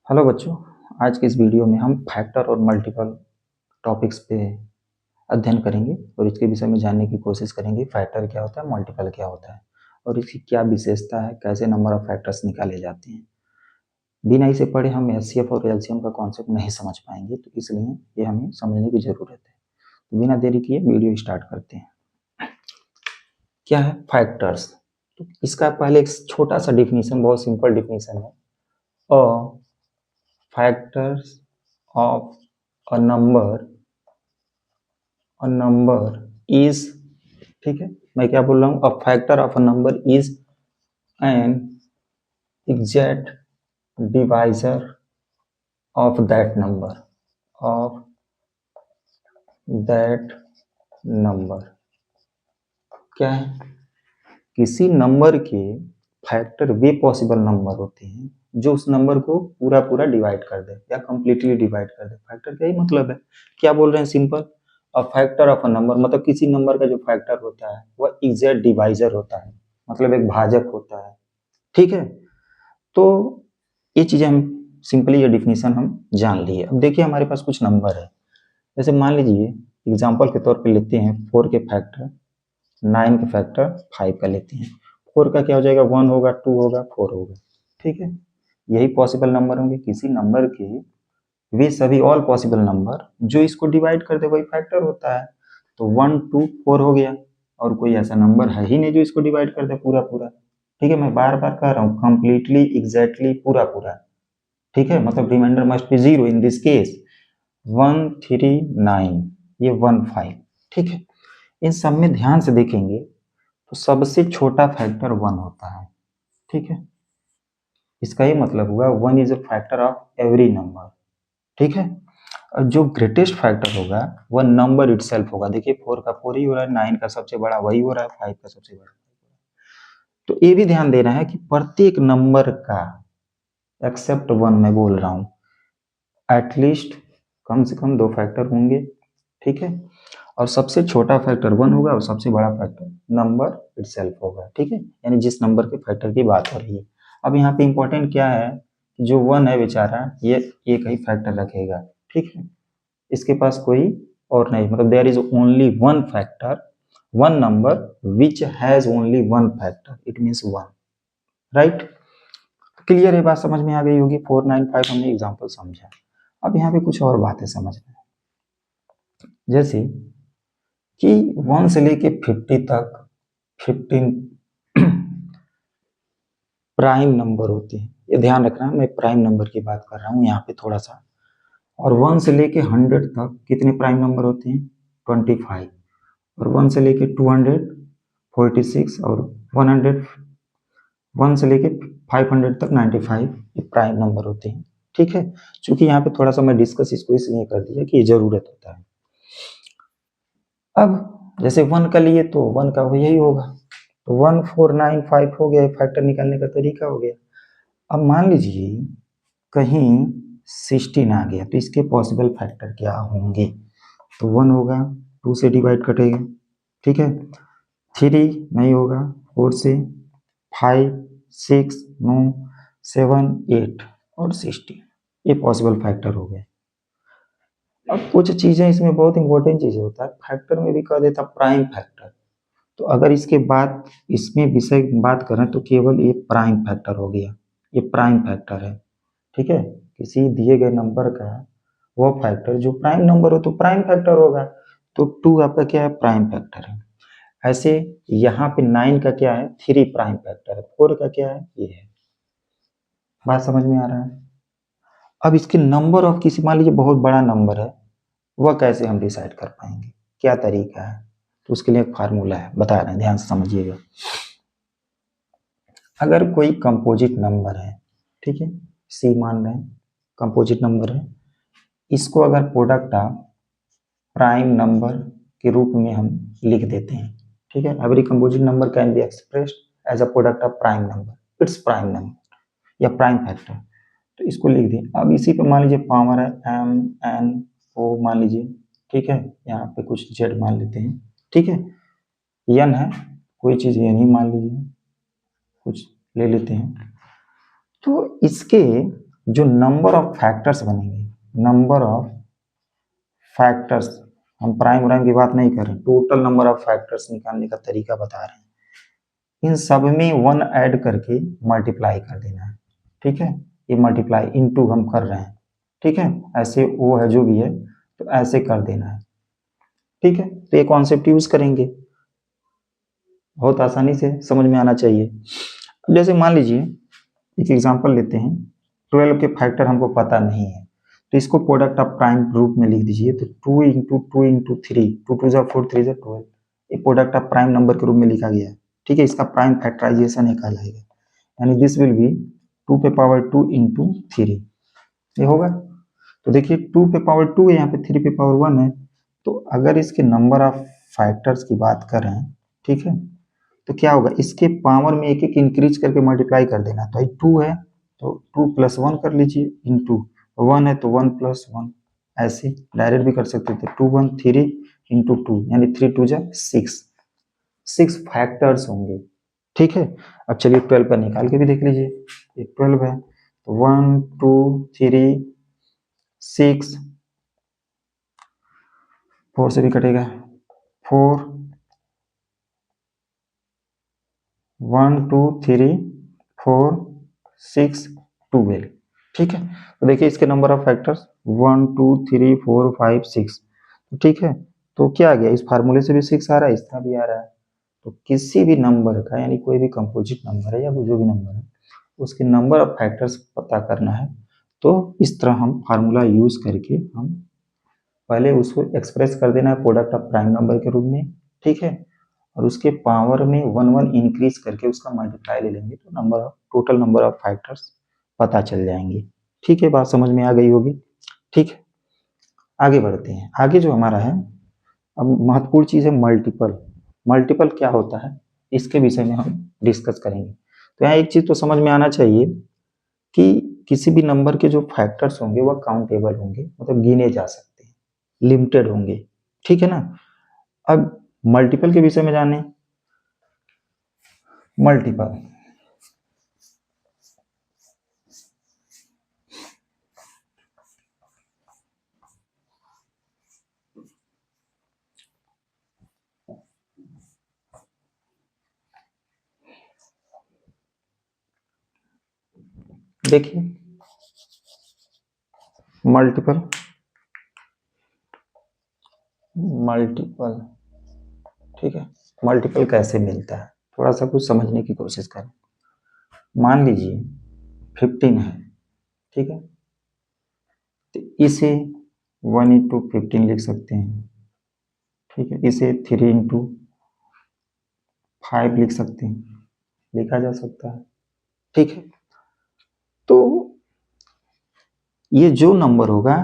Hello बच्चों, आज के इस वीडियो में हम फैक्टर और मल्टीपल टॉपिक्स पे अध्ययन करेंगे और इसके विषय में जानने की कोशिश करेंगे। फैक्टर क्या होता है, मल्टीपल क्या होता है और इसकी क्या विशेषता है, कैसे नंबर ऑफ फैक्टर्स निकाले जाते हैं। बिना इसे पढ़े हम एचसीएफ और एलसीएम का कॉन्सेप्ट नहीं समझ पाएंगे, तो इसलिए ये हमें समझने की जरूरत है। तो बिना देरी किए वीडियो स्टार्ट करते हैं। क्या है फैक्टर्स? तो इसका पहले एक छोटा सा डिफिनीशन, बहुत सिंपल डिफिनीशन है। Factors of a number is, ठीक है, मैं क्या बोल रहा हूँ, a factor of a number is an exact divisor of that number क्या है? किसी नंबर के फैक्टर वे पॉसिबल नंबर होते हैं जो उस नंबर को पूरा पूरा डिवाइड कर दे या कंप्लीटली डिवाइड कर दे। फैक्टर का ही मतलब है, क्या बोल रहे हैं, simple, a factor of a number, मतलब किसी नंबर का जो फैक्टर होता है वह एग्जैक्ट डिवाइजर होता है, मतलब एक भाजक होता है। ठीक है, तो ये चीजें हम सिंपली, ये डिफिनीशन हम जान लिए। अब देखिए हमारे पास कुछ नंबर है, जैसे मान लीजिए एग्जाम्पल के तौर पे लेते हैं 4 के फैक्टर, 9 के फैक्टर 5 का लेते हैं। 4 का क्या हो जाएगा, 1 होगा, 2 होगा, 4 होगा। ठीक है, यही पॉसिबल नंबर होंगे किसी नंबर के, वे सभी ऑल पॉसिबल नंबर जो इसको डिवाइड कर दे वही फैक्टर होता है। तो 1 2 4 हो गया, और कोई ऐसा नंबर है ही नहीं जो इसको डिवाइड कर दे पूरा पूरा। ठीक है, मैं बार बार कह रहा हूँ, कंप्लीटली, एग्जैक्टली, पूरा पूरा। ठीक है, मतलब reminder must be 0 in this case. 1 3 9, ये 1 5। ठीक है, इन सब में ध्यान से देखेंगे तो सबसे छोटा फैक्टर 1 होता है। ठीक है, इसका ये मतलब हुआ 1 is a factor of every number. ठीक है, और जो ग्रेटेस्ट फैक्टर होगा वह नंबर इटसेल्फ होगा। देखिए 4 का 4 ही हो रहा है, 9 का सबसे बड़ा वही हो रहा है, 5 का सबसे बड़ा। तो ये भी ध्यान देना है कि प्रत्येक नंबर का, एक्सेप्ट 1 मैं बोल रहा हूं, एटलीस्ट कम से कम 2 फैक्टर होंगे। ठीक है, और सबसे छोटा फैक्टर 1 होगा और सबसे बड़ा फैक्टर नंबर इटसेल्फ होगा। ठीक है, यानी जिस नंबर के फैक्टर की बात हो रही है। अब यहाँ पे इंपॉर्टेंट क्या है कि जो 1 है बेचारा, ये एक ही फैक्टर रखेगा। ठीक है, इसके पास कोई और नहीं, मतलब there is only one factor, one number which has only one factor, it means 1। Right, clear है, बात समझ में आ गई होगी। 4 9 5 हमने एग्जाम्पल समझा। अब यहाँ पे कुछ और बातें समझना है, जैसे कि 1 से लेके 50 तक 15 प्राइम नंबर होते हैं। ये ध्यान रखना, मैं प्राइम नंबर की बात कर रहा हूँ यहाँ पे थोड़ा सा। और 1 से लेके 100 तक कितने प्राइम नंबर होते हैं, 25। और 1 से लेके 200 46, और 100 1 से लेके 500 तक 95 ये प्राइम नंबर होते हैं। ठीक है, क्योंकि यहाँ पे थोड़ा सा मैं डिस्कस इसको इसलिए कर दिया कि ये जरूरत होता है। अब जैसे 1 का लिए तो 1 का यही होगा, तो 1495 हो गया, फैक्टर निकालने का तरीका हो गया। अब मान लीजिए कहीं 16 आ गया, तो इसके पॉसिबल फैक्टर क्या होंगे? तो 1 होगा, 2 से डिवाइड कटेगा। ठीक है, 3 नहीं होगा, 4 से, 5 6 9 7 8 और 16, ये पॉसिबल फैक्टर हो गए। अब कुछ चीजें इसमें बहुत इंपॉर्टेंट चीजें होता है, फैक्टर में भी कह देता प्राइम फैक्टर। तो अगर इसके बाद इसमें विषय बात करें तो केवल ये प्राइम फैक्टर हो गया, ये प्राइम फैक्टर है। ठीक है, किसी दिए गए नंबर का वो फैक्टर जो प्राइम नंबर हो तो प्राइम फैक्टर होगा। तो 2 आपका क्या है, प्राइम फैक्टर है। ऐसे यहाँ पे 9 का क्या है, 3 प्राइम फैक्टर है। 4 का क्या है, ये है। बात समझ में आ रहा है? अब इसके नंबर ऑफ किसी, मान लीजिए बहुत बड़ा नंबर है, वह कैसे हम डिसाइड कर पाएंगे, क्या तरीका है? तो उसके लिए एक फार्मूला है, बता रहे हैं, ध्यान से समझिएगा। अगर कोई कंपोजिट नंबर है, ठीक है, सी मान रहे हैं कंपोजिट नंबर है, इसको अगर प्रोडक्ट ऑफ प्राइम नंबर के रूप में हम लिख देते हैं। ठीक है, every composite number can be expressed as a product of prime number, it's prime number या प्राइम फैक्टर। तो इसको लिख दें। अब इसी पे मान लीजिए पावर है एम एन ओ मान लीजिए। ठीक है, यहाँ पे कुछ जेड मान लेते हैं। ठीक है, एन है, कोई चीज एन ही मान लीजिए, कुछ ले लेते हैं। तो इसके जो नंबर ऑफ फैक्टर्स बनेंगे, नंबर ऑफ फैक्टर्स, हम प्राइम की बात नहीं कर रहे, टोटल नंबर ऑफ फैक्टर्स निकालने का तरीका बता रहे हैं। इन सब में 1 ऐड करके मल्टीप्लाई कर देना है, ठीक है। ये मल्टीप्लाई इनटू हम कर रहे हैं, ठीक है, ऐसे वो है जो भी है, तो ऐसे कर देना है, ठीक है। तो ये कॉन्सेप्ट यूज करेंगे, बहुत आसानी से समझ में आना चाहिए। जैसे मान लीजिए एक एग्जांपल लेते हैं, 12 के फैक्टर हमको पता नहीं है, तो इसको प्रोडक्ट ऑफ प्राइम रूप में लिख दीजिए। तो 2 इंटू 2 इंटू 3, 2 2 4 3 12, ये प्रोडक्ट ऑफ प्राइम नंबर के रूप में लिखा गया है, ठीक है। इसका प्राइम फैक्टराइजेशन है कहलाएगा, यानी दिस विल बी 2 पे पावर 2 इंटू 3, ये होगा। तो देखिए 2 पे पावर 2 है, यहाँ पे 3 पे पावर 1 है। तो अगर इसके नंबर ऑफ फैक्टर्स की बात करें, ठीक है, तो क्या होगा, इसके पावर में एक एक इंक्रीज करके मल्टीप्लाई कर देना। तो 2 है तो 2 प्लस 1 कर लीजिए, इंटू 1 है तो 1 प्लस 1, ऐसे डायरेक्ट भी कर सकते थे। 2 1 3 इंटू 2, यानी 3 2 जा 6, 6 फैक्टर्स होंगे, ठीक है। अब चलिए 12 का निकाल के भी देख लीजिए, ये 12 है तो 1 2 3 6, 4 से भी कटेगा, 4 1 2 3 4 6 12, ठीक है। तो देखिए इसके नंबर ऑफ फैक्टर्स 1 2 3 4 5 6, ठीक है। तो क्या आ गया, इस फार्मूले से भी 6 आ रहा है, इस तरह भी आ रहा है। तो किसी भी नंबर का, यानी कोई भी कंपोजिट नंबर है या जो भी नंबर है, उसके नंबर ऑफ फैक्टर्स पता करना है, तो इस तरह हम फार्मूला यूज करके हम पहले उसको एक्सप्रेस कर देना है प्रोडक्ट ऑफ प्राइम नंबर के रूप में, ठीक है। और उसके पावर में 1 1 इंक्रीज करके उसका मल्टीप्लाई ले लेंगे, तो number of total number of factors पता चल जाएंगे, ठीक है। बात समझ में आ गई होगी, ठीक है। आगे बढ़ते हैं, आगे जो हमारा है, अब महत्वपूर्ण चीज है मल्टीपल। मल्टीपल क्या होता है, इसके विषय में हम डिस्कस करेंगे। तो यहाँ एक चीज तो समझ में आना चाहिए कि किसी भी नंबर के जो फैक्टर्स होंगे वह काउंटेबल होंगे, मतलब गिने जा सकते हैं, लिमिटेड होंगे, ठीक है ना। अब मल्टीपल के विषय में जाने, मल्टीपल देखिए, मल्टीपल मल्टीपल ठीक है, मल्टीपल कैसे मिलता है, थोड़ा सा कुछ समझने की कोशिश करें। मान लीजिए 15 है, ठीक है, तो इसे 1 इंटू 15 लिख सकते हैं, ठीक है। इसे 3 इंटू 5 लिख सकते हैं, लिखा जा सकता है, ठीक है। तो ये जो नंबर होगा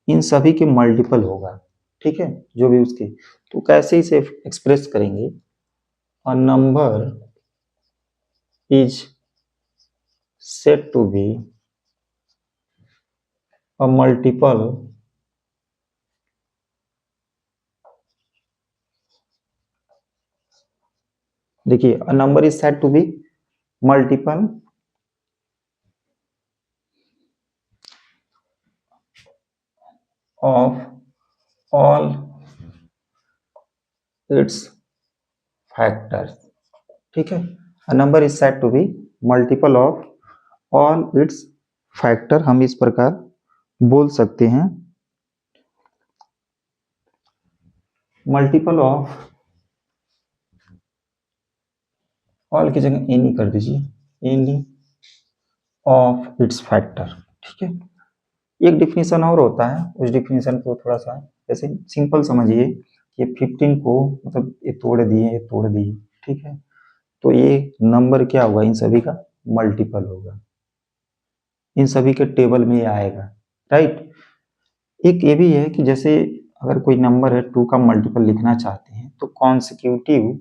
इन सभी के मल्टीपल होगा, ठीक है, जो भी उसके। तो कैसे इसे एक्सप्रेस करेंगे, a number is said to be a multiple देखिए, a number is said to be multiple of all its factors, ठीक है। a number is said to be multiple of all its factor, हम इस प्रकार बोल सकते हैं, मल्टीपल ऑफ, ऑल की जगह एनी कर दीजिए, एनी ऑफ इट्स फैक्टर, ठीक है। एक डिफिनीशन और होता है, उस डिफिनीशन को थोड़ा सा जैसे सिंपल समझिए, ये 15 को मतलब ये तोड़ दिए, ये तोड़ दिए, ठीक है। तो ये नंबर क्या होगा, इन सभी का मल्टीपल होगा, इन सभी के टेबल में ये आएगा, राइट। एक ये भी है कि जैसे अगर कोई नंबर है 2 का मल्टीपल लिखना चाहते हैं, तो कॉन्सिक्यूटिव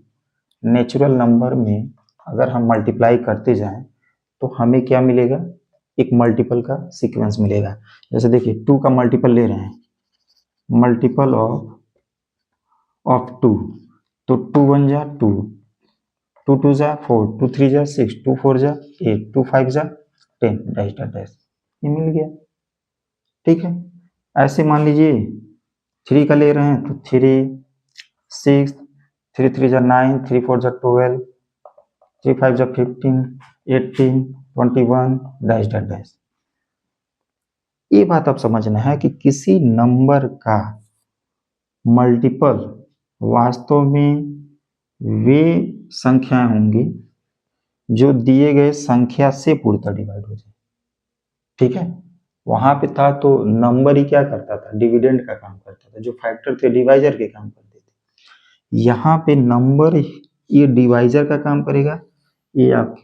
नेचुरल नंबर में अगर हम मल्टीप्लाई करते जाएं तो हमें क्या मिलेगा, एक मल्टीपल का सीक्वेंस मिलेगा। जैसे देखिए 2 का मल्टीपल ले रहे हैं, मल्टीपल ऑफ 2, तो 2 1 जा 2, 2 2 जा 4, 2 3 जा 6, 2 4 जा 8, 2 5 जा 10, डैश डैश डैश, ये मिल गया। ठीक है, ऐसे मान लीजिए 3 का ले रहे हैं तो 3, 6, 3 3 जा 9, 3 4 जा 12, 3 5 जा 15, 18, 21 डैश डैश डैश। ये बात आप समझना है कि किसी नंबर का मल्टीपल वास्तव में वे संख्याएं होंगी जो दिए गए संख्या से पूर्णतः डिवाइड हो जाए। ठीक है, वहां पे था तो नंबर ही क्या करता था, डिविडेंड का काम करता था, जो फैक्टर थे डिवाइजर के काम करते थे। यहाँ पे नंबर ये डिवाइजर का काम करेगा, ये आप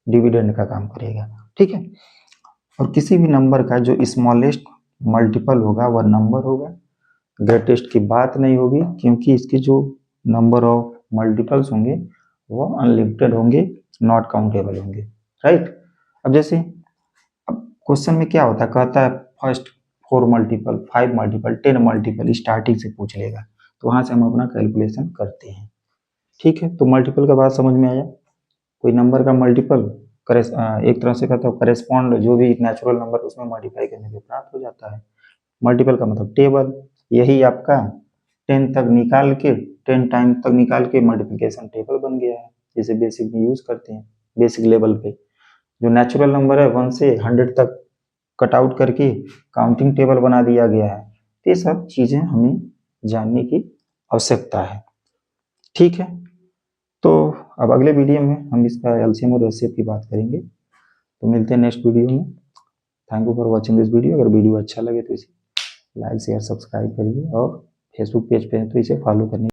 डिविडेंड का काम करेगा। ठीक है, और किसी भी नंबर का जो स्मॉलेस्ट मल्टीपल होगा वह नंबर होगा, ग्रेटेस्ट की बात नहीं होगी, क्योंकि इसके जो नंबर ऑफ मल्टीपल्स होंगे वो अनलिमिटेड होंगे, नॉट काउंटेबल होंगे। राइट, अब जैसे अब क्वेश्चन में क्या होता है, कहता है first 4 multiple, 5 multiple, 10 multiple starting से पूछ लेगा, तो वहां से हम अपना कैलकुलेशन करते हैं। ठीक है, तो मल्टीपल का बात समझ में आया। कोई नंबर का मल्टीपल एक तरह से कहता है करेस्पॉन्ड जो भी नेचुरल नंबर उसमें मॉडिफाई करने पे प्राप्त हो जाता है। मल्टीपल का मतलब टेबल, यही आपका 10 तक निकाल के 10 टाइम तक निकाल के मल्टीप्लिकेशन टेबल बन गया है, जिसे बेसिक में यूज करते हैं। बेसिक लेवल पे जो नेचुरल नंबर है 1 से 100 तक कट आउट करके काउंटिंग टेबल बना दिया गया है। ये सब चीजें हमें जानने की आवश्यकता है। ठीक है, तो अब अगले वीडियो में हम इसका एलसीएम और एचसीएफ की बात करेंगे। तो मिलते हैं नेक्स्ट वीडियो में। Thank you for watching this video. अगर वीडियो अच्छा लगे तो इसे लाइक शेयर सब्सक्राइब करिए, और फेसबुक पेज पे है तो इसे फॉलो करने